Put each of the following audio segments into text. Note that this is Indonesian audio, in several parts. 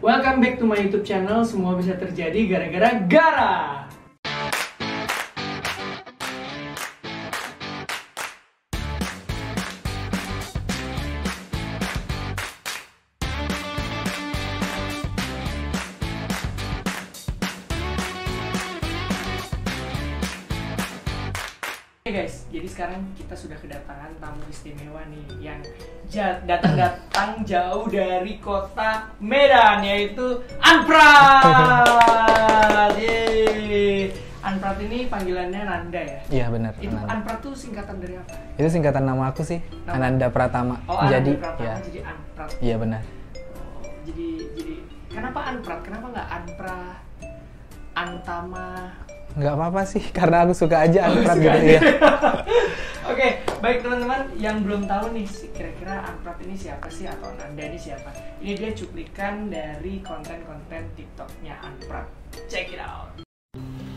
Welcome back to my YouTube channel. Semua bisa terjadi gara-gara Gara. Oke guys, jadi sekarang kita sudah kedatangan tamu istimewa nih yang datang jauh dari kota Medan, yaitu Anprat. Yeay. Anprat ini panggilannya Nanda ya? Iya benar. Itu Ananda. Anprat tuh singkatan dari apa? Itu singkatan nama aku sih, Ananda Pratama. Oh, Ananda jadi Pratama, ya. jadi Anprat. Iya benar. Oh, jadi kenapa Anprat? Kenapa nggak Anpra, Antama? Nggak apa-apa sih, karena aku suka aja Anprat Suka gitu aja. ya. Oke, baik teman-teman yang belum tahu nih kira-kira Anprat ini siapa sih atau Nanda ini siapa? Ini dia cuplikan dari konten-konten TikToknya Anprat. Check it out.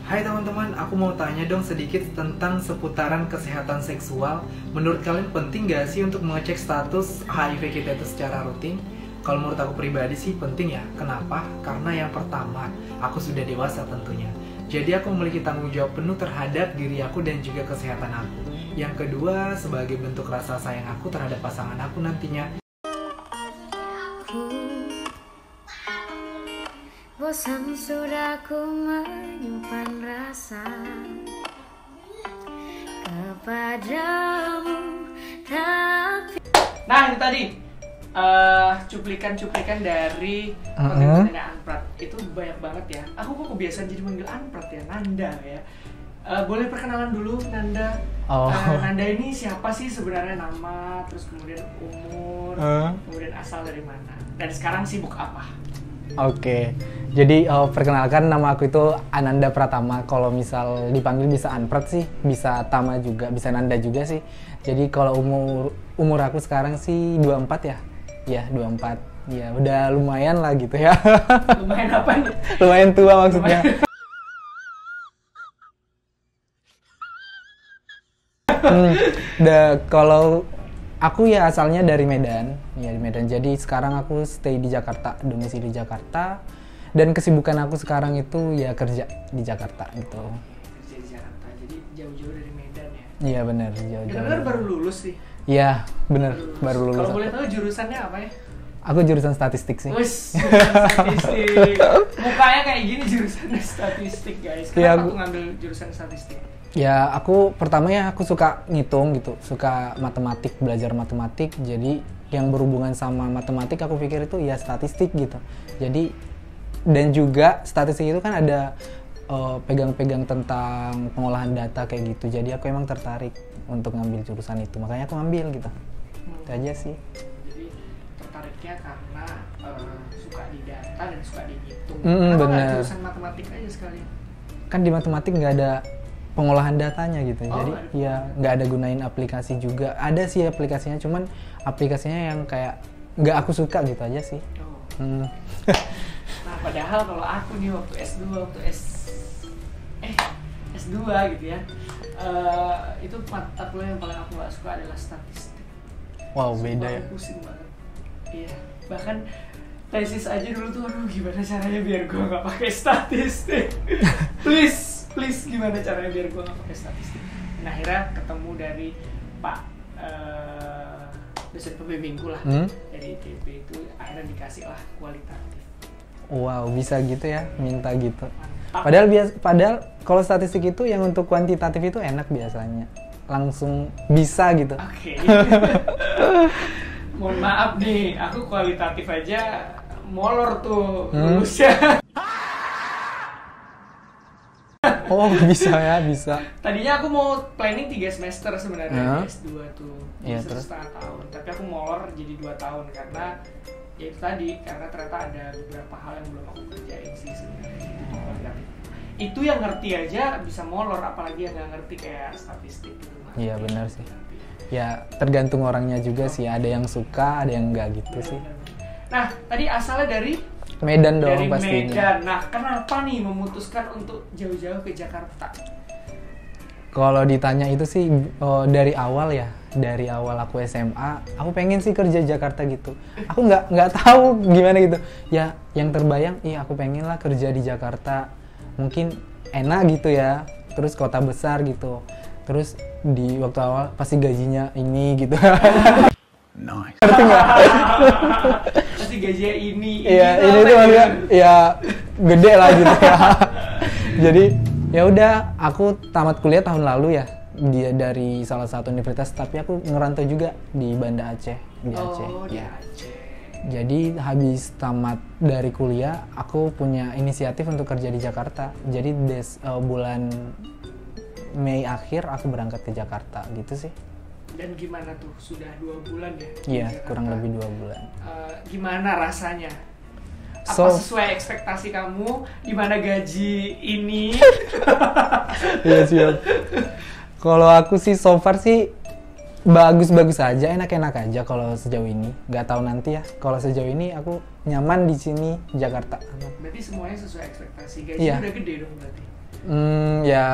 Hai teman-teman, aku mau tanya dong sedikit tentang seputaran kesehatan seksual. Menurut kalian penting gak sih untuk mengecek status HIV kita itu secara rutin? Kalau menurut aku pribadi sih penting ya. Kenapa? Karena yang pertama, aku sudah dewasa tentunya. Jadi aku memiliki tanggung jawab penuh terhadap diri aku dan juga kesehatan aku. Yang kedua, sebagai bentuk rasa sayang aku terhadap pasangan aku nantinya. Bosan sudah ku menyimpan rasa kepadamu, tapi Nah, itu tadi cuplikan-cuplikan dari konten-kontennya Anprat. Itu banyak banget ya. Aku kok kebiasaan jadi manggil Anprat ya, Nanda ya. Boleh perkenalan dulu Nanda. Oh. Nanda ini siapa sih sebenarnya, nama, terus kemudian umur, kemudian asal dari mana, dan sekarang sibuk apa? Oke, jadi perkenalkan nama aku itu Ananda Pratama. Kalau misal dipanggil bisa Anprat sih, bisa Tama juga, bisa Nanda juga sih. Jadi kalau umur aku sekarang sih 24 ya. Ya, 24. Ya, udah lumayan lah gitu ya. Lumayan apa nih? Lumayan tua maksudnya. Kalau aku ya asalnya dari Medan, ya di Medan. Jadi sekarang aku stay di Jakarta, domisili Jakarta. Dan kesibukan aku sekarang itu ya kerja di Jakarta gitu. Kerja di Jakarta, jadi jauh-jauh dari Medan ya? Iya benar, jauh-jauh. Dengar baru lulus sih. Iya benar, baru lulus. Kalau boleh tahu jurusannya apa ya? Aku jurusan statistik sih. Wes, jurusan statistik. Mukanya kayak gini jurusannya statistik guys. Kenapa Iya, aku ngambil jurusan statistik? Ya aku pertama ya aku suka ngitung gitu, suka matematik, belajar matematik. Jadi yang berhubungan sama matematik aku pikir itu ya statistik gitu. Jadi dan juga statistik itu kan ada pegang-pegang tentang pengolahan data kayak gitu. Jadi aku emang tertarik untuk ngambil jurusan itu, makanya aku ngambil gitu. Itu aja sih. Jadi tertariknya karena suka di data dan suka di hitung. Bener. Nggak jurusan matematik aja sekalian? Kan di matematik nggak ada pengolahan datanya gitu, Oh, jadi ya nggak ada gunain aplikasi juga. Ada sih aplikasinya, cuman aplikasinya yang kayak nggak aku suka gitu aja sih. Oh. Nah, padahal kalau aku nih waktu S2, S2 gitu ya, itu mata kuliah yang paling aku nggak suka adalah statistik. Wow, Sumpah, beda ya. aku pusing banget. Iya, bahkan tesis aja dulu tuh, aduh gimana caranya biar gue nggak pakai statistik. please gimana caranya biar gue nggak pakai statistik. Nah, akhirnya ketemu dari Pak dosen pembimbingku lah, dari ITB itu akhirnya dikasih lah kualitatif. Wow, bisa gitu ya, minta gitu. Mantap. Padahal kalau statistik itu yang untuk kuantitatif itu enak biasanya, langsung bisa gitu. Oke. Mohon maaf nih, aku kualitatif aja molor tuh lulusnya. Oh bisa ya, bisa. Tadinya aku mau planning 3 semester sebenarnya di S2 tuh, Iya, bisa terus? setengah tahun. Tapi aku molor jadi 2 tahun karena ya itu tadi, karena ternyata ada beberapa hal yang belum aku kerjain sih sebenarnya. Itu yang ngerti aja bisa molor, apalagi yang nggak ngerti kayak statistik gitu. Iya benar sih. Ya tergantung orangnya juga sih, ada yang suka, ada yang enggak gitu sih. Nah, tadi asalnya dari Medan dong dari pastinya. Medan. Nah, kenapa nih memutuskan untuk jauh-jauh ke Jakarta? Kalau ditanya itu sih dari awal ya. dari awal aku SMA, aku pengen sih kerja di Jakarta gitu. Aku nggak tahu gimana gitu. Ya yang terbayang, iya aku pengen lah kerja di Jakarta. Mungkin enak gitu ya. Terus kota besar gitu. Terus di waktu awal pasti gajinya ini gitu. Nice. Ngerti nggak? Pasti gajinya ini Iya, tuh ini apa tuh ya? maksudnya ya gede lah gitu ya. Jadi ya udah, aku tamat kuliah tahun lalu ya. Dia dari salah satu universitas, tapi aku ngerantau juga di Banda Aceh, di Aceh. Oh, di Ya. Aceh. Jadi habis tamat dari kuliah, aku punya inisiatif untuk kerja di Jakarta. Jadi bulan Mei akhir aku berangkat ke Jakarta gitu sih. Dan gimana tuh? Sudah 2 bulan ya? di Iya, Jakarta? kurang lebih 2 bulan. Gimana rasanya? Apa So- sesuai ekspektasi kamu? Gimana gaji ini? Iya siap. Kalau aku sih so far sih bagus-bagus aja, enak-enak aja kalau sejauh ini. Nggak tahu nanti ya. Kalau sejauh ini aku nyaman di sini Jakarta. Berarti semuanya sesuai ekspektasi. Gaji Iya. udah gede dong berarti. Ya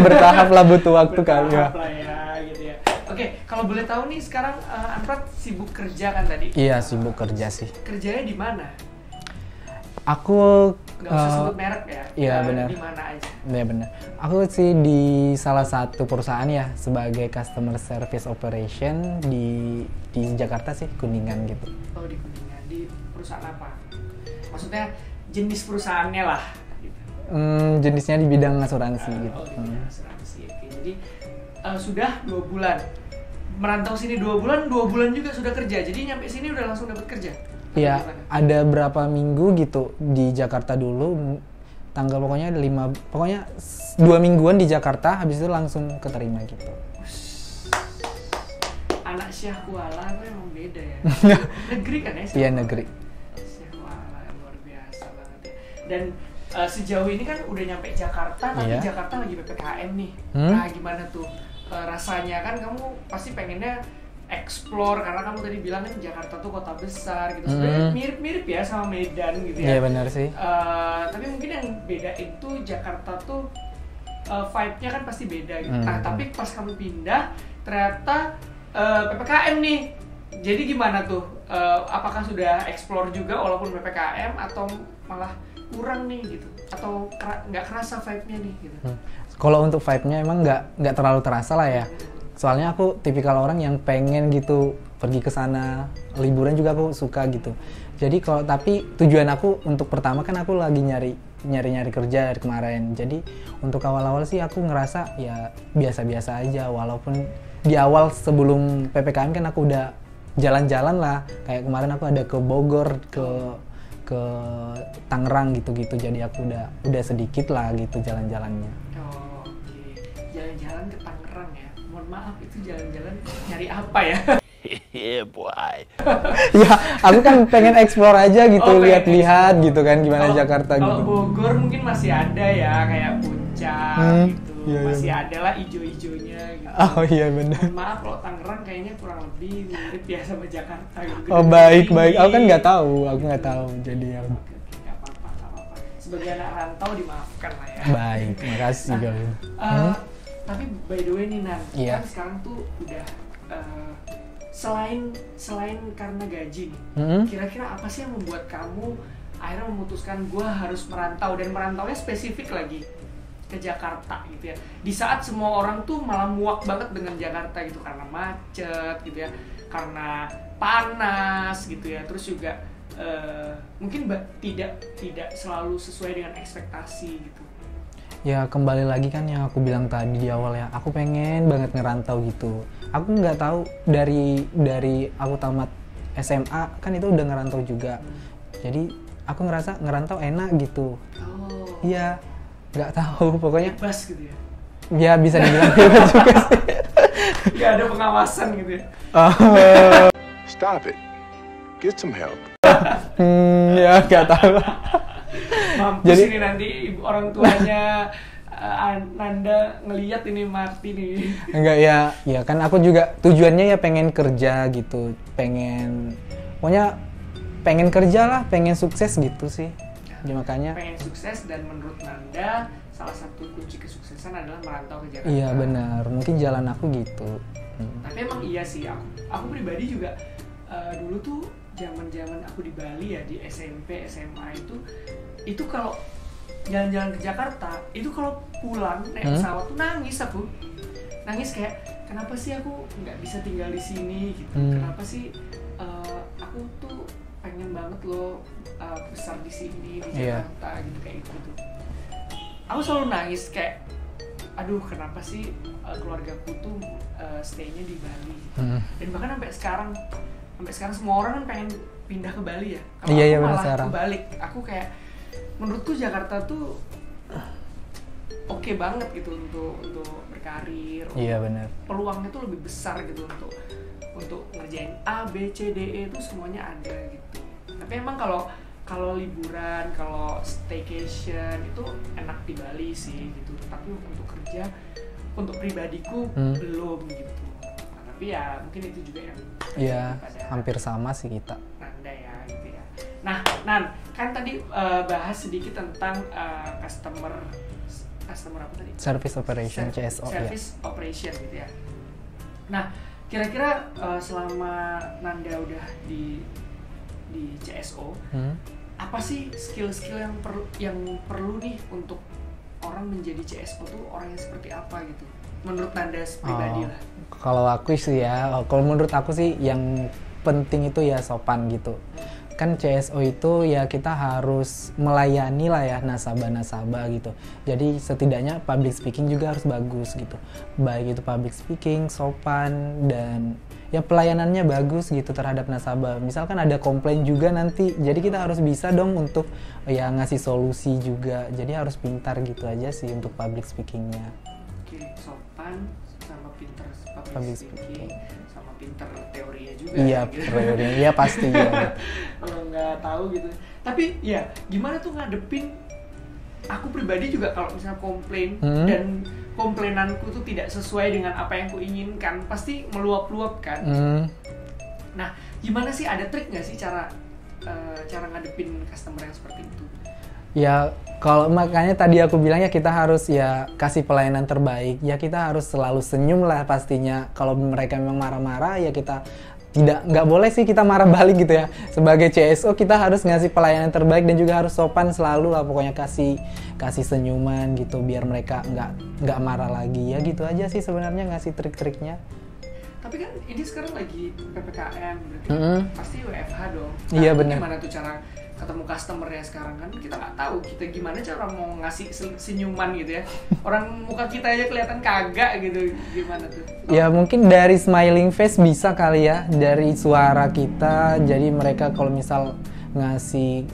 bertahap lah, butuh waktu kali ya. Bertahap lah ya, gitu ya. Oke, kalau boleh tahu nih sekarang Anprat sibuk kerja kan tadi? Iya, sibuk kerja sih. Kerjanya di mana? Aku Nggak usah sebut merek ya. iya, benar. Di mana aja? ya benar. Aku sih di salah satu perusahaan ya sebagai customer service operation di Jakarta sih, Kuningan gitu. Oh, di Kuningan. Di perusahaan apa? Maksudnya jenis perusahaannya lah. Gitu. Jenisnya di bidang asuransi gitu. Oh, di asuransi. Oke. Jadi sudah 2 bulan. Merantau sini 2 bulan, 2 bulan juga sudah kerja. Jadi nyampe sini udah langsung dapat kerja. Atau Iya, gimana? ada berapa minggu gitu di Jakarta dulu, tanggal pokoknya 2 mingguan di Jakarta, habis itu langsung keterima gitu. Anak Syah Kuala itu emang beda ya. Negeri kan ya? Syah Iya, Kuala? negeri. Syah Kuala luar biasa banget ya. Dan sejauh ini kan udah nyampe Jakarta, tapi Iya. Jakarta lagi PPKM nih. Hmm? Nah, gimana tuh rasanya? Kan kamu pasti pengennya explore, karena kamu tadi bilang kan Jakarta tuh kota besar gitu. Sebenarnya mirip-mirip ya sama Medan gitu ya. Iya benar sih. Tapi mungkin yang beda itu Jakarta tuh vibe-nya kan pasti beda gitu. Nah, tapi pas kamu pindah ternyata PPKM nih. Jadi gimana tuh? Apakah sudah explore juga walaupun PPKM atau malah kurang nih gitu? Atau nggak kerasa vibe-nya nih gitu? Kalau untuk vibe-nya emang nggak terlalu terasa lah ya. Soalnya aku tipikal orang yang pengen gitu pergi ke sana, liburan juga aku suka gitu. Jadi tapi tujuan aku untuk pertama kan aku lagi nyari kerja dari kemarin. Jadi untuk awal-awal sih aku ngerasa ya biasa-biasa aja, walaupun di awal sebelum PPKM kan aku udah jalan-jalan lah. Kayak kemarin aku ada ke Bogor, ke Tangerang gitu-gitu. Jadi aku udah sedikit lah gitu jalan-jalannya. Oh, oke. Jalan-jalan ke Tangerang ya. Mohon maaf, itu jalan-jalan nyari apa ya? Yeah, boy. Ya, aku kan pengen explore aja gitu, Oh, pengen lihat-lihat gitu kan gimana Kalau- Jakarta kalau gitu. Bogor mungkin masih ada ya, kayak puncak gitu. Iya, iya. Masih ada lah ijo-ijonya gitu. Oh iya benar. Mohon maaf, kalau Tangerang kayaknya kurang lebih mirip ya sama Jakarta gitu. Oh baik. Aku kan nggak tahu, jadi ya. Oke, nggak apa-apa, nggak apa-apa. Sebagai anak rantau dimaafkan lah ya. Baik, makasih Gal. Tapi by the way nih Nan, Iya. kan sekarang tuh udah selain karena gaji nih, kira-kira apa sih yang membuat kamu akhirnya memutuskan gue harus merantau, dan merantaunya spesifik lagi ke Jakarta gitu ya, di saat semua orang tuh malah muak banget dengan Jakarta gitu karena macet gitu ya, karena panas gitu ya, terus juga mungkin tidak selalu sesuai dengan ekspektasi gitu. Ya kembali lagi kan yang aku bilang tadi di awal ya, aku pengen banget ngerantau gitu. Aku nggak tahu dari aku tamat SMA kan itu udah ngerantau juga. Jadi aku ngerasa ngerantau enak gitu. Oh, Iya, nggak tahu pokoknya. bebas gitu ya, Ya bisa dibilang bebas juga sih. nggak ada pengawasan gitu ya. Stop it. Get some help. Ya nggak tahu. Mampus Jadi- ini nanti ibu orang tuanya Nanda ngeliat ini Marty nih. Enggak ya kan aku juga tujuannya ya pengen kerja gitu, pokoknya pengen kerja lah, pengen sukses gitu sih. Jadi makanya Pengen sukses, dan menurut Nanda salah satu kunci kesuksesan adalah merantau ke Jakarta. Iya benar, mungkin jalan aku gitu. Tapi emang iya sih, aku pribadi juga dulu tuh zaman aku di Bali ya, di SMP SMA itu kalau jalan-jalan ke Jakarta itu kalau pulang naik pesawat tuh nangis kayak kenapa sih aku nggak bisa tinggal di sini gitu, kenapa sih aku tuh pengen banget loh besar di sini di Jakarta gitu kayak gitu. Aku selalu nangis kayak aduh kenapa sih keluargaku tuh stay-nya di Bali. Dan bahkan sampai sekarang semua orang kan pengen pindah ke Bali ya. Kalau aku malah kebalik. Aku kayak menurutku Jakarta tuh oke banget gitu untuk berkarir. Iya benar. Peluangnya tuh lebih besar gitu untuk ngerjain A, B, C, D, E itu semuanya ada gitu. Tapi emang kalau liburan, kalau staycation itu enak di Bali sih gitu. Tapi untuk kerja, untuk pribadiku belum gitu. Nah, tapi ya mungkin itu juga yang hampir sama sih kita. Nanda ya gitu ya. Nah, Nan, kan tadi bahas sedikit tentang customer apa tadi? Service operation, CSO. Service operation gitu ya. Nah, kira-kira selama Nanda udah di CSO, apa sih skill-skill yang perlu nih untuk orang menjadi CSO tuh orang yang seperti apa gitu? Menurut Nanda pribadi lah. Kalau aku sih kalau menurut aku sih yang penting itu ya sopan gitu. Kan CSO itu ya kita harus melayani lah ya nasabah gitu. Jadi setidaknya public speaking juga harus bagus gitu. Baik itu public speaking, sopan, dan ya pelayanannya bagus gitu terhadap nasabah. Misalkan ada komplain juga nanti, jadi kita harus bisa dong untuk ya ngasih solusi juga. Jadi harus pintar gitu aja sih untuk public speakingnya. Oke, sopan sama pintar public speaking. Sama pintar teorinya juga. Iya, gitu. teorinya iya pasti ya. Kalau nggak tahu gitu. Tapi ya gimana tuh ngadepin? Aku pribadi juga kalau misalnya komplain dan komplainanku tuh tidak sesuai dengan apa yang kuinginkan, pasti meluap-luap kan. Nah, gimana sih, ada trik nggak sih cara ngadepin customer yang seperti itu? Ya, kalau makanya tadi aku bilang ya kita harus ya kasih pelayanan terbaik. Ya kita harus selalu senyum lah pastinya. Kalau mereka memang marah-marah ya kita nggak boleh sih kita marah balik gitu ya. Sebagai CSO kita harus ngasih pelayanan terbaik dan juga harus sopan selalu lah, pokoknya kasih senyuman gitu biar mereka nggak marah lagi ya, gitu aja sih sebenarnya ngasih trik-triknya. Tapi kan ini sekarang lagi PPKM berarti pasti WFH dong. Nah, iya benar. Gimana tuh cara ketemu customer-nya sekarang? Kan kita nggak tahu kita gimana cara mau ngasih senyuman gitu ya. Orang muka kita aja kelihatan kagak gitu, gimana tuh? Ya mungkin dari smiling face bisa kali ya, dari suara kita. Jadi mereka kalau misal ngasih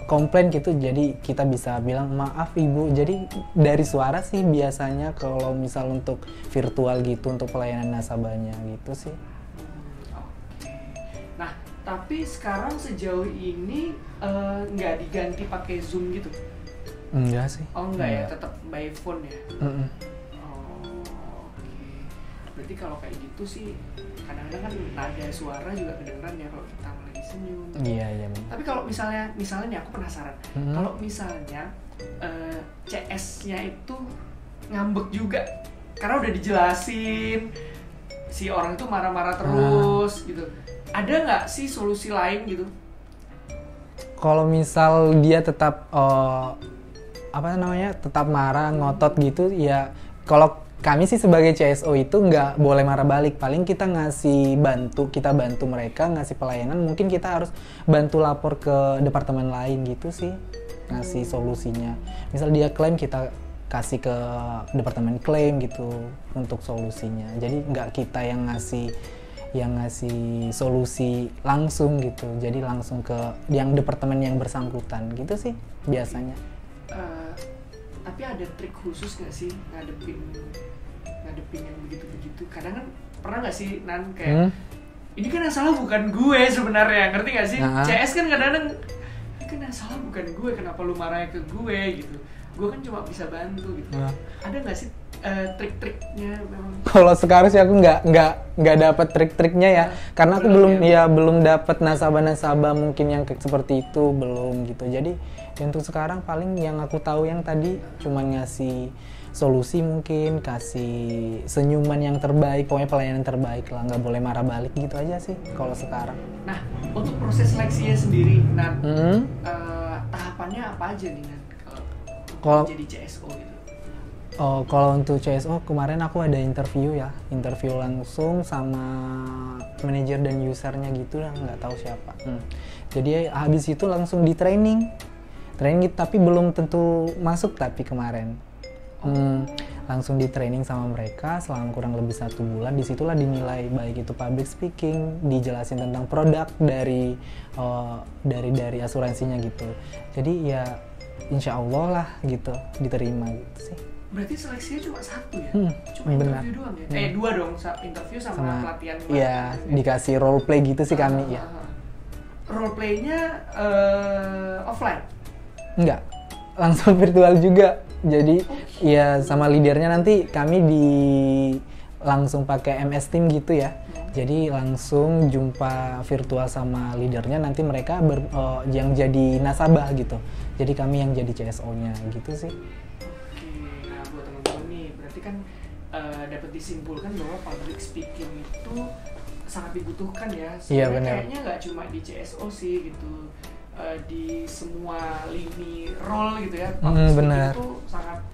komplain gitu, jadi kita bisa bilang maaf ibu. Jadi dari suara sih biasanya kalau misal untuk virtual gitu, untuk pelayanan nasabahnya gitu sih. Oke. Nah, tapi sekarang sejauh ini nggak diganti pakai Zoom gitu? Enggak sih. Oh enggak ya, tetap by phone ya? Berarti kalau kayak gitu sih kadang-kadang kan nada suara juga kedengeran ya kalau kita lagi senyum. Iya. Tapi kalau misalnya nih aku penasaran, kalau misalnya CS-nya itu ngambek juga karena udah dijelasin si orang itu marah-marah terus gitu, ada nggak sih solusi lain gitu? Kalau misal dia tetap tetap marah, ngotot gitu ya, kalau kami sih sebagai CSO itu nggak boleh marah balik. Paling kita kita bantu mereka ngasih pelayanan. Mungkin kita harus bantu lapor ke departemen lain gitu sih, ngasih solusinya. Misal dia klaim, kita kasih ke departemen klaim gitu untuk solusinya. Jadi nggak kita yang ngasih solusi langsung gitu. Jadi langsung ke yang departemen yang bersangkutan gitu sih biasanya. Tapi ada trik khusus nggak sih ngadepin yang begitu-begitu? Kadang kan pernah nggak sih Nan kayak ini kan yang salah bukan gue sebenarnya, ngerti nggak sih? CS kan kadang-kadang ini kan yang salah bukan gue, kenapa lu marahnya ke gue gitu? Gue kan cuma bisa bantu gitu. Ada nggak sih trik-triknya memang? Kalau sekarang sih aku nggak dapat trik-triknya ya, karena aku belum dapat nasabah mungkin yang seperti itu belum gitu. Jadi untuk sekarang paling yang aku tahu yang tadi cuma ngasih solusi, mungkin kasih senyuman yang terbaik, pokoknya pelayanan terbaik lah, nggak boleh marah balik gitu aja sih kalau sekarang. Nah, untuk proses seleksinya sendiri, Nan, tahapannya apa aja nih, Nan, kalau jadi CSO gitu? Oh, kalau untuk CSO kemarin aku ada interview langsung sama manajer dan usernya gitu lah, nggak tahu siapa. Jadi habis itu langsung di training tapi belum tentu masuk tapi kemarin. Langsung di training sama mereka selama kurang lebih 1 bulan. Disitulah dinilai baik itu public speaking, dijelasin tentang produk dari asuransinya gitu. Jadi ya insya Allah lah gitu diterima gitu sih. Berarti seleksinya cuma 1 ya? Cuma benar. interview doang ya? 2 dong, interview sama pelatihan. Iya, dikasih role play gitu sih kami ya. Role playnya offline? Enggak, langsung virtual juga. Jadi ya sama leadernya nanti kami langsung pakai MS Team gitu ya. Jadi langsung jumpa virtual sama leadernya, nanti mereka yang jadi nasabah gitu. Jadi kami yang jadi CSO-nya gitu sih. Oke, nah buat teman-teman nih, berarti kan dapat disimpulkan bahwa public speaking itu sangat dibutuhkan ya. Iya benar. Kayaknya nggak cuma di CSO sih gitu. Di semua lini role gitu ya, benar. itu sangat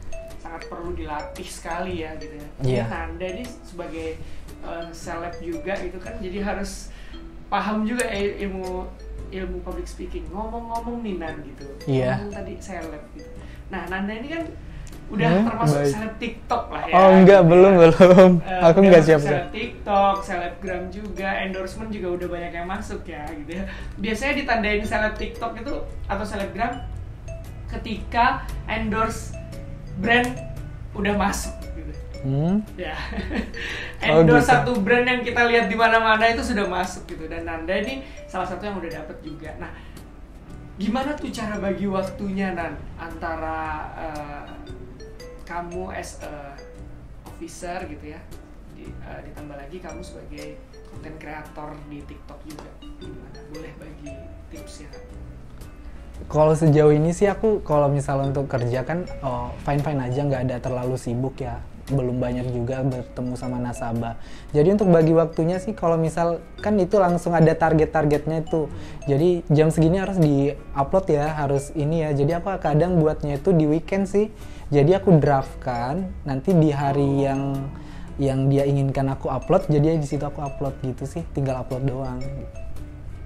perlu dilatih sekali ya gitu ya. Iya. Nanda ini sebagai seleb juga gitu kan, jadi harus paham juga ilmu public speaking. Ngomong-ngomong nih Nan gitu, Iya. ngomong tadi seleb gitu. Nah Nanda ini kan udah termasuk seleb TikTok lah ya. Oh enggak, gitu belum. Aku enggak siap. Seleb TikTok, selebgram juga, endorsement juga udah banyak yang masuk ya gitu ya. Biasanya ditandain seleb TikTok itu atau selebgram ketika endorse brand udah masuk gitu. Ya. Endorse gitu. satu brand yang kita lihat di mana-mana itu sudah masuk gitu, dan Nanda ini salah satu yang udah dapet juga. Nah, gimana tuh cara bagi waktunya Nan antara kamu as a officer gitu ya, ditambah lagi kamu sebagai content creator di TikTok juga, gimana? Boleh bagi tipsnya? Kalau sejauh ini sih aku kalau misal untuk kerja kan fine aja, nggak ada terlalu sibuk ya, belum banyak juga bertemu sama nasabah. Jadi untuk bagi waktunya sih kalau misal kan itu langsung ada targetnya itu. Jadi jam segini harus di-upload ya, harus ini ya. Jadi aku kadang buatnya itu di weekend sih. Jadi aku draftkan nanti di hari yang dia inginkan aku upload, jadi di situ aku upload gitu sih, tinggal upload doang.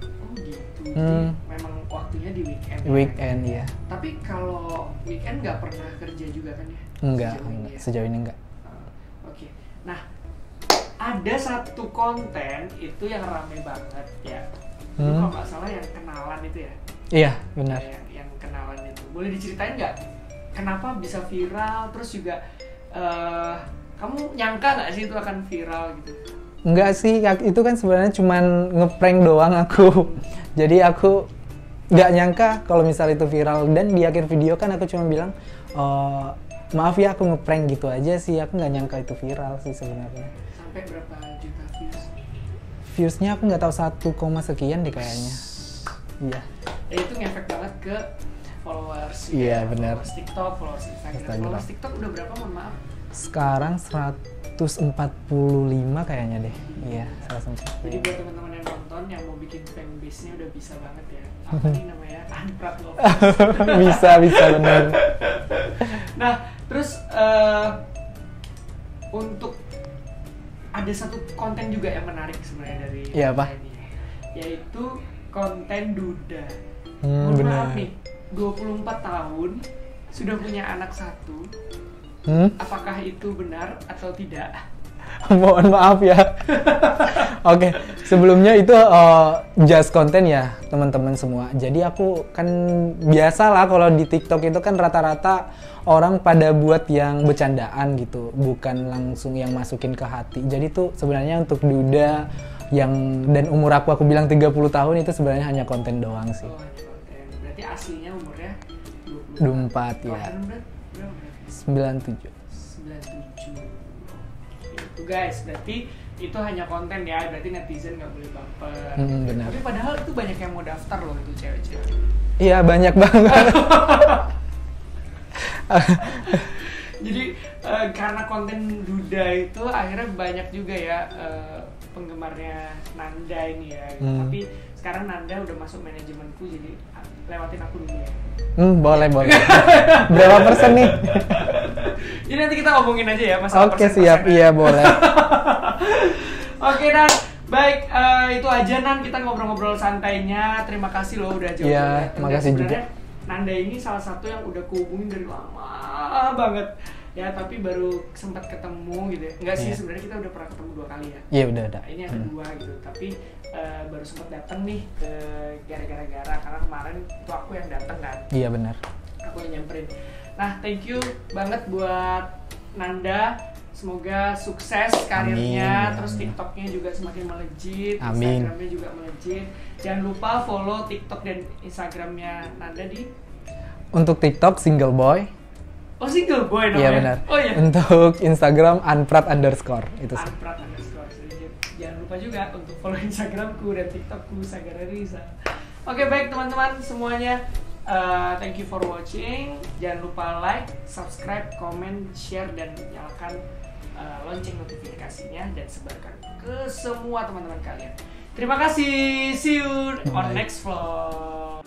Oh gitu. Jadi memang waktunya di weekend. Weekend ya. Tapi kalau weekend nggak pernah kerja juga kan ya? Enggak, ya? sejauh ini enggak. Oke. Nah, ada satu konten itu yang rame banget ya. Itu kalau nggak salah yang kenalan itu ya? Iya, benar. Yang kenalan itu. Boleh diceritain nggak? Kenapa bisa viral? Terus juga kamu nyangka nggak sih itu akan viral gitu? Enggak sih, itu kan sebenarnya cuman ngeprank doang aku. Jadi aku nggak nyangka kalau misal itu viral, dan di akhir video kan aku cuma bilang maaf ya aku ngeprank gitu aja sih, aku nggak nyangka itu viral sih sebenarnya. Sampai berapa juta views? Viewsnya aku nggak tahu 1, sekian deh kayaknya. Iya. Ya itu ngefek banget ke followers. Iya, ya, benar. Followers TikTok, followers Instagram. Followers TikTok udah berapa, mohon maaf? Sekarang 145 kayaknya deh. Iya, 145. Jadi buat teman-teman yang nonton yang mau bikin fanbase-nya udah bisa banget ya. Apa nih namanya? Unprat Love. bisa benar. Nah, terus untuk ada satu konten juga yang menarik sebenarnya dari Iya, apa? ini, yaitu konten duda. Benar. Maaf nih, 24 tahun sudah punya anak 1. Apakah itu benar atau tidak? Mohon maaf ya. Oke, sebelumnya itu just konten ya teman-teman semua. Jadi aku kan biasa lah kalau di TikTok itu kan rata-rata orang pada buat yang bercandaan gitu, bukan langsung yang masukin ke hati. Jadi tuh sebenarnya untuk duda dan umur aku bilang 30 tahun itu sebenarnya hanya konten doang sih. Oh, hanya konten. Berarti aslinya umurnya 24 ya. Berapa berarti? 97. 97. Itu guys, berarti itu hanya konten ya, berarti netizen nggak boleh baper. Benar. Tapi padahal itu banyak yang mau daftar loh itu cewek-cewek. Iya, banyak banget. Jadi karena konten Duda itu akhirnya banyak juga ya penggemarnya Nanda ini ya. Tapi sekarang Nanda udah masuk manajemenku, jadi lewatin aku dulu ya. Boleh. Berapa persen nih? Jadi nanti kita ngomongin aja ya masalah Oke, persen-persen. siap. Iya, boleh. Oke Nan, baik itu aja Nan, kita ngobrol-ngobrol santainya. Terima kasih loh udah jauh-jauh Iya, datang. makasih Dan sebenarnya juga. Nanda ini salah satu yang udah kuhubungin dari lama banget ya, tapi baru sempat ketemu gitu ya. Enggak sih, Iya. sebenarnya kita udah pernah ketemu 2 kali ya. Iya, udah. Nah, ini yang kedua gitu, tapi baru sempat datang nih ke gara-gara karena kemarin itu aku yang datang kan, Iya, benar. aku yang nyamperin. Nah, thank you banget buat Nanda. Semoga sukses karirnya, Amin. terus TikToknya juga semakin melejit, Amin. Instagramnya juga melejit. Jangan lupa follow TikTok dan Instagramnya Nanda di. Untuk TikTok single boy. Oh, single boy namanya. Iya, benar. Oh iya. Untuk Instagram @unprat_. Itu sih. Unprat_. Jangan lupa juga untuk follow Instagramku dan TikTokku Sagara Riza. Oke, baik teman-teman semuanya. Thank you for watching. Jangan lupa like, subscribe, comment, share, dan nyalakan lonceng notifikasinya dan sebarkan ke semua teman-teman kalian. Terima kasih. See you on Bye. next vlog.